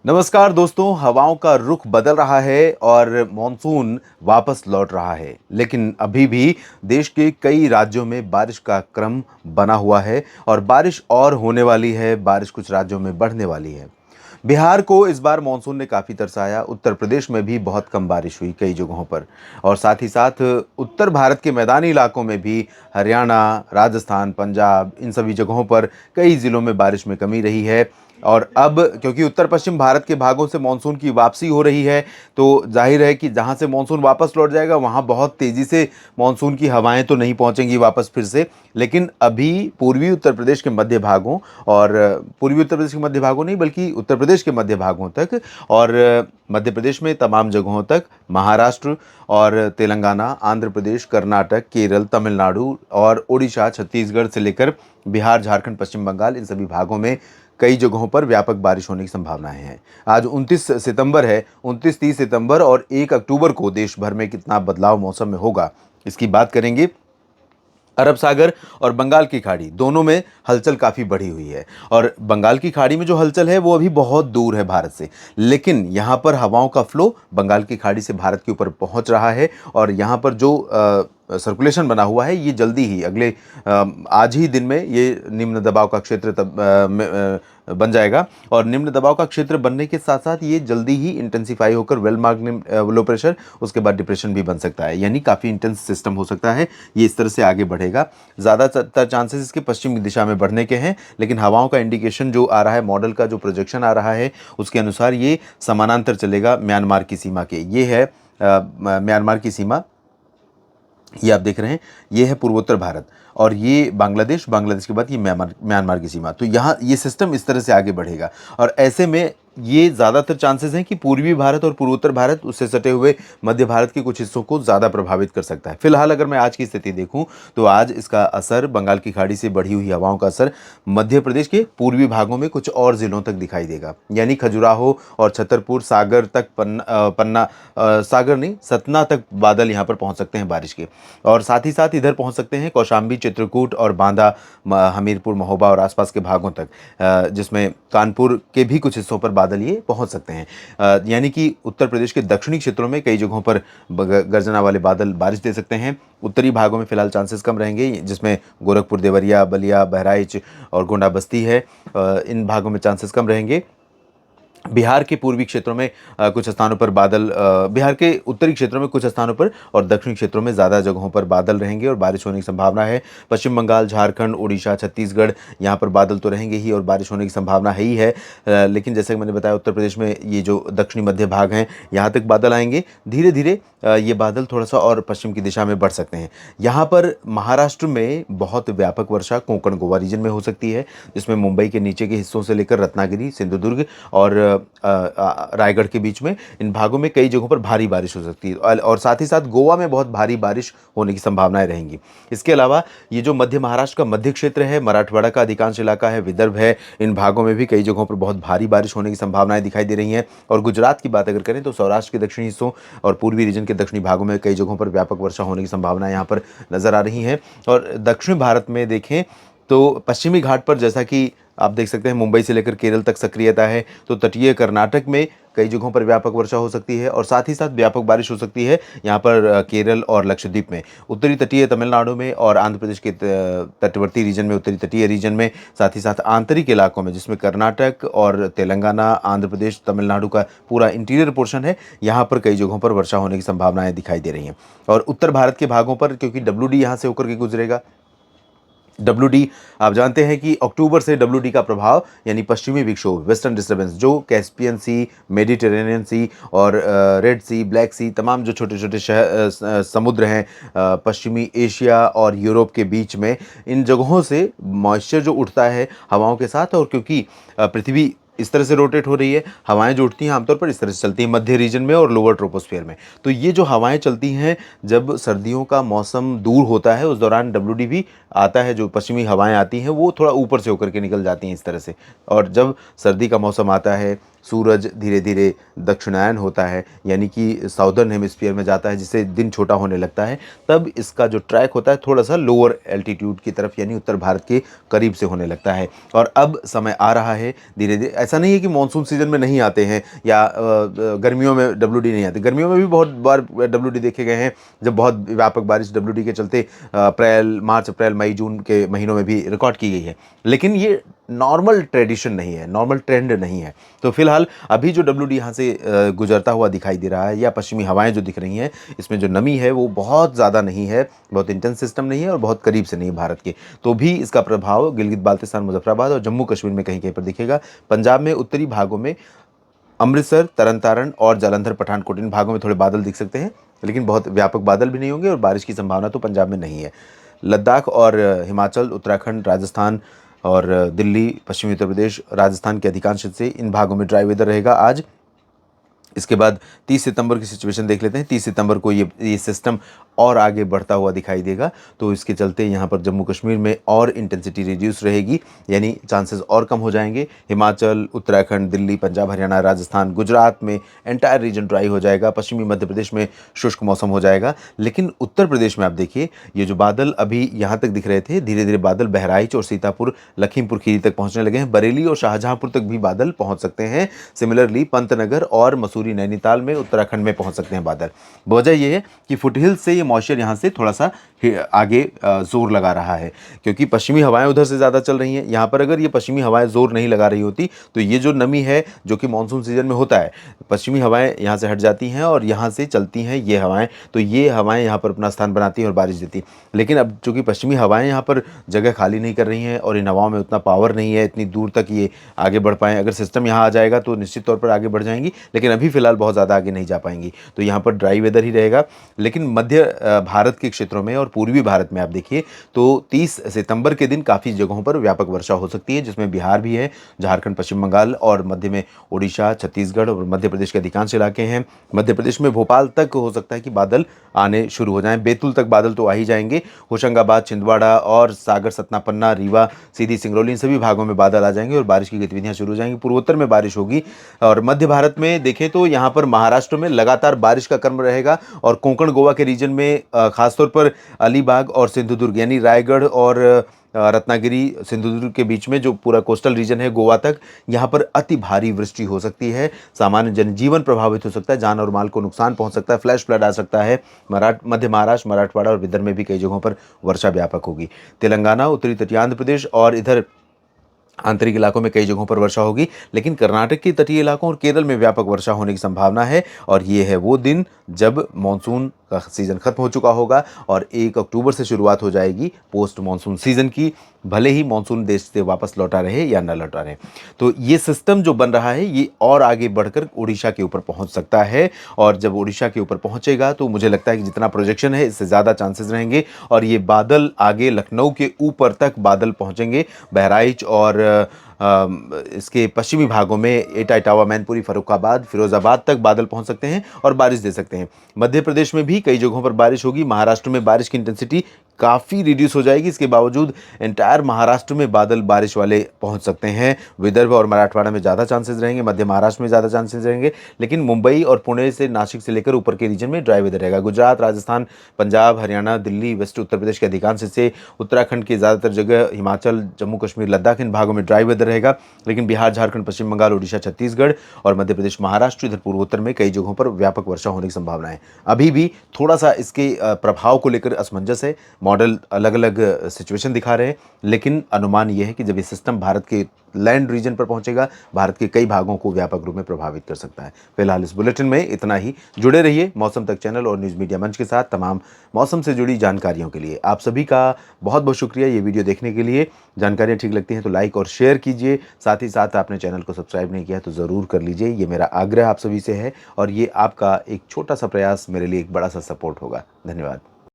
नमस्कार दोस्तों, हवाओं का रुख बदल रहा है और मॉनसून वापस लौट रहा है। लेकिन अभी भी देश के कई राज्यों में बारिश का क्रम बना हुआ है और बारिश और होने वाली है। बारिश कुछ राज्यों में बढ़ने वाली है। बिहार को इस बार मॉनसून ने काफ़ी तरसाया। उत्तर प्रदेश में भी बहुत कम बारिश हुई कई जगहों पर और साथ ही साथ उत्तर भारत के मैदानी इलाकों में भी हरियाणा, राजस्थान, पंजाब इन सभी जगहों पर कई ज़िलों में बारिश में कमी रही है। और अब क्योंकि उत्तर पश्चिम भारत के भागों से मानसून की वापसी हो रही है, तो जाहिर है कि जहाँ से मानसून वापस लौट जाएगा वहाँ बहुत तेज़ी से मानसून की हवाएं तो नहीं पहुँचेंगी वापस फिर से। लेकिन अभी पूर्वी उत्तर प्रदेश के मध्य भागों और पूर्वी उत्तर प्रदेश के मध्य भागों नहीं बल्कि उत्तर प्रदेश के मध्य भागों तक और मध्य प्रदेश में तमाम जगहों तक, महाराष्ट्र और तेलंगाना, आंध्र प्रदेश, कर्नाटक, केरल, तमिलनाडु और उड़ीसा, छत्तीसगढ़ से लेकर बिहार, झारखंड, पश्चिम बंगाल इन सभी भागों में कई जगहों पर व्यापक बारिश होने की संभावनाएं हैं। आज 29 सितंबर है। 29, 30 सितंबर और 1 अक्टूबर को देश भर में कितना बदलाव मौसम में होगा, इसकी बात करेंगे। अरब सागर और बंगाल की खाड़ी दोनों में हलचल काफ़ी बढ़ी हुई है और बंगाल की खाड़ी में जो हलचल है वो अभी बहुत दूर है भारत से, लेकिन यहाँ पर हवाओं का फ्लो बंगाल की खाड़ी से भारत के ऊपर पहुँच रहा है और यहाँ पर जो सर्कुलेशन बना हुआ है ये जल्दी ही अगले आज ही दिन में ये निम्न दबाव का क्षेत्र बन जाएगा और निम्न दबाव का क्षेत्र बनने के साथ साथ ये जल्दी ही इंटेंसिफाई होकर वेल मार्क लो प्रेशर, उसके बाद डिप्रेशन भी बन सकता है। यानी काफ़ी इंटेंस सिस्टम हो सकता है, ये इस तरह से आगे बढ़ेगा। ज़्यादातर चांसेस इसके पश्चिमी दिशा में बढ़ने के हैं, लेकिन हवाओं का इंडिकेशन जो आ रहा है, मॉडल का जो प्रोजेक्शन आ रहा है उसके अनुसार ये समानांतर चलेगा म्यांमार की सीमा के। ये है म्यांमार की सीमा, ये आप देख रहे हैं, ये है पूर्वोत्तर भारत और ये बांग्लादेश, बांग्लादेश के बाद ये म्यांमार म्यांमार की सीमा। तो यहाँ ये सिस्टम इस तरह से आगे बढ़ेगा और ऐसे में ये ज़्यादातर चांसेस हैं कि पूर्वी भारत और पूर्वोत्तर भारत, उससे सटे हुए मध्य भारत के कुछ हिस्सों को ज़्यादा प्रभावित कर सकता है। फिलहाल अगर मैं आज की स्थिति देखूं तो आज इसका असर, बंगाल की खाड़ी से बढ़ी हुई हवाओं का असर मध्य प्रदेश के पूर्वी भागों में कुछ और ज़िलों तक दिखाई देगा। यानी खजुराहो और छतरपुर, सागर तक, पन्ना सागर नहीं, सतना तक बादल यहाँ पर पहुँच सकते हैं बारिश के। और साथ ही साथ इधर पहुंच सकते हैं कौशाम्बी, चित्रकूट और बांदा, हमीरपुर, महोबा और आसपास के भागों तक, जिसमें कानपुर के भी कुछ हिस्सों पर बादल ये पहुंच सकते हैं। यानी कि उत्तर प्रदेश के दक्षिणी क्षेत्रों में कई जगहों पर गर्जना वाले बादल बारिश दे सकते हैं। उत्तरी भागों में फिलहाल चांसेस कम रहेंगे, जिसमें गोरखपुर, देवरिया, बलिया, बहराइच और गोंडा बस्ती है। इन भागों में चांसेस कम रहेंगे। बिहार के पूर्वी क्षेत्रों में कुछ स्थानों पर बादल, बिहार के उत्तरी क्षेत्रों में कुछ स्थानों पर और दक्षिणी क्षेत्रों में ज़्यादा जगहों पर बादल रहेंगे और बारिश होने की संभावना है। पश्चिम बंगाल, झारखंड, उड़ीसा, छत्तीसगढ़ यहाँ पर बादल तो रहेंगे ही और बारिश होने की संभावना है ही है। लेकिन जैसे कि मैंने बताया, उत्तर प्रदेश में ये जो दक्षिणी मध्य भाग हैं यहाँ तक बादल आएंगे। धीरे धीरे ये बादल थोड़ा सा और पश्चिम की दिशा में बढ़ सकते हैं। यहाँ पर महाराष्ट्र में बहुत व्यापक वर्षा कोंकण गोवा रीजन में हो सकती है, जिसमें मुंबई के नीचे के हिस्सों से लेकर रत्नागिरी, सिंधुदुर्ग और रायगढ़ के बीच में इन भागों में कई जगहों पर भारी बारिश हो सकती है और साथ ही साथ गोवा में बहुत भारी बारिश होने की संभावनाएं रहेंगी। इसके अलावा ये जो मध्य महाराष्ट्र का मध्य क्षेत्र है, मराठवाड़ा का अधिकांश इलाका है, विदर्भ है, इन भागों में भी कई जगहों पर बहुत भारी बारिश होने की संभावनाएं दिखाई दे रही हैं। और गुजरात की बात अगर करें तो सौराष्ट्र के दक्षिणी हिस्सों और पूर्वी रीजन के दक्षिणी भागों में कई जगहों पर व्यापक वर्षा होने की संभावनाएं यहाँ पर नजर आ रही हैं। और दक्षिण भारत में देखें तो पश्चिमी घाट पर, जैसा कि आप देख सकते हैं, मुंबई से लेकर केरल तक सक्रियता है, तो तटीय कर्नाटक में कई जगहों पर व्यापक वर्षा हो सकती है और साथ ही साथ व्यापक बारिश हो सकती है यहाँ पर केरल और लक्षद्वीप में, उत्तरी तटीय तमिलनाडु में और आंध्र प्रदेश के तटवर्ती रीजन में, उत्तरी तटीय रीजन में, साथ ही साथ आंतरिक इलाकों में जिसमें कर्नाटक और तेलंगाना, आंध्र प्रदेश, तमिलनाडु का पूरा इंटीरियर पोर्शन है, यहाँ पर कई जगहों पर वर्षा होने की संभावनाएं दिखाई दे रही हैं। और उत्तर भारत के भागों पर, क्योंकि WD यहाँ से होकर के गुजरेगा, WD आप जानते हैं कि अक्टूबर से WD का प्रभाव यानी पश्चिमी विक्षोभ, वेस्टर्न डिस्टर्बेंस, जो कैस्पियन सी, मेडिटेरेनियन सी और रेड सी, ब्लैक सी, तमाम जो छोटे छोटे समुद्र हैं पश्चिमी एशिया और यूरोप के बीच में, इन जगहों से मॉइस्चर जो उठता है हवाओं के साथ, और क्योंकि पृथ्वी इस तरह से रोटेट हो रही है, हवाएं जो उठती हैं आमतौर पर इस तरह से चलती हैं मध्य रीजन में और लोअर ट्रोपोस्फियर में। तो ये जो हवाएं चलती हैं, जब सर्दियों का मौसम दूर होता है उस दौरान WD भी आता है, जो पश्चिमी हवाएं आती हैं वो थोड़ा ऊपर से होकर के निकल जाती हैं इस तरह से। और जब सर्दी का मौसम आता है, सूरज धीरे धीरे दक्षिणायन होता है, यानी कि साउदर्न हेमिस्फीयर में जाता है, जिससे दिन छोटा होने लगता है, तब इसका जो ट्रैक होता है थोड़ा सा लोअर एल्टीट्यूड की तरफ यानी उत्तर भारत के करीब से होने लगता है। और अब समय आ रहा है धीरे धीरे। ऐसा नहीं है कि मानसून सीजन में नहीं आते हैं या गर्मियों में डब्ल्यूडी नहीं आते, गर्मियों में भी बहुत बार डब्ल्यूडी देखे गए हैं, जब बहुत व्यापक बारिश डब्ल्यूडी के चलते मार्च अप्रैल मई जून के महीनों में भी रिकॉर्ड की गई है। लेकिन ये नॉर्मल ट्रेडिशन नहीं है, नॉर्मल ट्रेंड नहीं है। तो फिलहाल अभी जो डब्ल्यूडी यहाँ से गुजरता हुआ दिखाई दे रहा है, या पश्चिमी हवाएं जो दिख रही हैं, इसमें जो नमी है वो बहुत ज़्यादा नहीं है, बहुत इंटेंस सिस्टम नहीं है और बहुत करीब से नहीं भारत के। तो भी इसका प्रभाव गिलगित बाल्टिस्तान, मुजफ्फराबाद और जम्मू कश्मीर में कहीं कहीं पर दिखेगा। पंजाब में उत्तरी भागों में अमृतसर, तरन तारण और जालंधर, पठानकोट इन भागों में थोड़े बादल दिख सकते हैं, लेकिन बहुत व्यापक बादल भी नहीं होंगे और बारिश की संभावना तो पंजाब में नहीं है। लद्दाख और हिमाचल, उत्तराखंड, राजस्थान और दिल्ली, पश्चिमी उत्तर प्रदेश, राजस्थान के अधिकांश हिस्से, इन भागों में ड्राई वेदर रहेगा आज। इसके बाद 30 सितंबर की सिचुएशन देख लेते हैं। 30 सितंबर को ये सिस्टम और आगे बढ़ता हुआ दिखाई देगा, तो इसके चलते यहाँ पर जम्मू कश्मीर में और इंटेंसिटी रिड्यूस रहेगी, यानी चांसेस और कम हो जाएंगे। हिमाचल, उत्तराखंड, दिल्ली, पंजाब, हरियाणा, राजस्थान, गुजरात में एंटायर रीजन ड्राई हो जाएगा। पश्चिमी मध्य प्रदेश में शुष्क मौसम हो जाएगा। लेकिन उत्तर प्रदेश में आप देखिए, ये जो बादल अभी यहाँ तक दिख रहे थे, धीरे धीरे बादल बहराइच और सीतापुर, लखीमपुर खीरी तक पहुँचने लगे हैं। बरेली और शाहजहांपुर तक भी बादल पहुँच सकते हैं। सिमिलरली पंतनगर और मसूरी, नैनीताल में, उत्तराखंड में पहुँच सकते हैं बादल। वजह यह है कि फुटहिल्स से ये मॉइस्चर यहाँ से थोड़ा सा आगे जोर लगा रहा है, क्योंकि पश्चिमी हवाएं उधर से ज़्यादा चल रही हैं। यहाँ पर अगर ये पश्चिमी हवाएं जोर नहीं लगा रही होती तो ये जो नमी है, जो कि मानसून सीजन में होता है, पश्चिमी हवाएं यहाँ से हट जाती हैं और यहाँ से चलती हैं ये हवाएं, तो ये हवाएं यहाँ पर अपना स्थान बनाती हैं और बारिश देती। लेकिन अब चूँकि पश्चिमी हवाएं यहाँ पर जगह खाली नहीं कर रही हैं और इन हवाओं में उतना पावर नहीं है, इतनी दूर तक ये आगे बढ़ पाएँ। अगर सिस्टम यहाँ आ जाएगा तो निश्चित तौर पर आगे बढ़ जाएंगी, लेकिन अभी फिलहाल बहुत ज़्यादा आगे नहीं जा पाएंगी। तो यहाँ पर ड्राई वेदर ही रहेगा। लेकिन मध्य भारत के क्षेत्रों में और पूर्वी भारत में आप देखिए तो 30 सितंबर के दिन काफ़ी जगहों पर व्यापक वर्षा हो सकती है, जिसमें बिहार भी है, झारखंड, पश्चिम बंगाल और मध्य में उड़ीसा, छत्तीसगढ़ और मध्य प्रदेश के अधिकांश इलाके हैं। मध्य प्रदेश में भोपाल तक हो सकता है कि बादल आने शुरू हो जाएं। बैतूल तक बादल तो आ ही जाएंगे। होशंगाबाद, छिंदवाड़ा और सागर, सतना, पन्ना, रीवा, सीधी, सिंगरौली, इन सभी भागों में बादल आ जाएंगे और बारिश की गतिविधियां शुरू हो जाएंगी। पूर्वोत्तर में बारिश होगी। और मध्य भारत में देखें तो यहाँ पर महाराष्ट्र में लगातार बारिश का क्रम रहेगा और कोंकण, गोवा के रीजन में खासतौर पर अलीबाग और सिंधुदुर्ग यानी रायगढ़ और रत्नागिरी, सिंधुदुर्ग के बीच में जो पूरा कोस्टल रीजन है गोवा तक, यहाँ पर अति भारी वृष्टि हो सकती है। सामान्य जनजीवन प्रभावित हो सकता है, जान और माल को नुकसान पहुंच सकता है, फ्लैश फ्लड आ सकता है। मध्य महाराष्ट्र, मराठवाड़ा और विदर्भ में भी कई जगहों पर वर्षा व्यापक होगी। तेलंगाना, उत्तरी तटीय आंध्र प्रदेश और इधर आंतरिक इलाकों में कई जगहों पर वर्षा होगी। लेकिन कर्नाटक के तटीय इलाकों और केरल में व्यापक वर्षा होने की संभावना है। और ये है वो दिन जब मानसून का सीज़न खत्म हो चुका होगा और 1 अक्टूबर से शुरुआत हो जाएगी पोस्ट मानसून सीज़न की, भले ही मानसून देश से वापस लौटा रहे या न लौटा रहे। तो ये सिस्टम जो बन रहा है ये और आगे बढ़कर उड़ीसा के ऊपर पहुंच सकता है, और जब उड़ीसा के ऊपर पहुंचेगा तो मुझे लगता है कि जितना प्रोजेक्शन है इससे ज़्यादा चांसेस रहेंगे और ये बादल आगे लखनऊ के ऊपर तक बादल पहुंचेंगे। बहराइच और इसके पश्चिमी भागों में एटा, इटावा, मैनपुरी, फर्रुखाबाद, फिरोजाबाद तक बादल पहुंच सकते हैं और बारिश दे सकते हैं। मध्य प्रदेश में भी कई जगहों पर बारिश होगी। महाराष्ट्र में बारिश की इंटेंसिटी काफ़ी रिड्यूस हो जाएगी। इसके बावजूद एंटायर महाराष्ट्र में बादल बारिश वाले पहुंच सकते हैं। विदर्भ और मराठवाड़ा में ज़्यादा चांसेस रहेंगे, मध्य महाराष्ट्र में ज़्यादा चांसेस रहेंगे। लेकिन मुंबई और पुणे से नासिक से लेकर ऊपर के रीजन में ड्राई वेदर रहेगा। गुजरात, राजस्थान, पंजाब, हरियाणा, दिल्ली, वेस्ट उत्तर प्रदेश के अधिकांश हिस्से, उत्तराखंड की ज़्यादातर जगह, हिमाचल, जम्मू कश्मीर, लद्दाख, इन भागों में ड्राई वेदर रहेगा। लेकिन बिहार, झारखंड, पश्चिम बंगाल, उड़ीसा, छत्तीसगढ़ और मध्य प्रदेश, महाराष्ट्र, इधर पूर्वोत्तर में कई जगहों पर व्यापक वर्षा होने की संभावना है। अभी भी थोड़ा सा इसके प्रभाव को लेकर असमंजस है। मॉडल अलग अलग सिचुएशन दिखा रहे हैं, लेकिन अनुमान यह है कि जब ये सिस्टम भारत के लैंड रीजन पर पहुंचेगा, भारत के कई भागों को व्यापक रूप में प्रभावित कर सकता है। फिलहाल इस बुलेटिन में इतना ही। जुड़े रहिए मौसम तक चैनल और न्यूज़ मीडिया मंच के साथ तमाम मौसम से जुड़ी जानकारियों के लिए। आप सभी का बहुत बहुत शुक्रिया ये वीडियो देखने के लिए। जानकारियाँ ठीक लगती हैं तो लाइक और शेयर कीजिए। साथ ही साथ आपने चैनल को सब्सक्राइब नहीं किया तो ज़रूर कर लीजिए। ये मेरा आग्रह आप सभी से है और ये आपका एक छोटा सा प्रयास मेरे लिए एक बड़ा सा सपोर्ट होगा। धन्यवाद।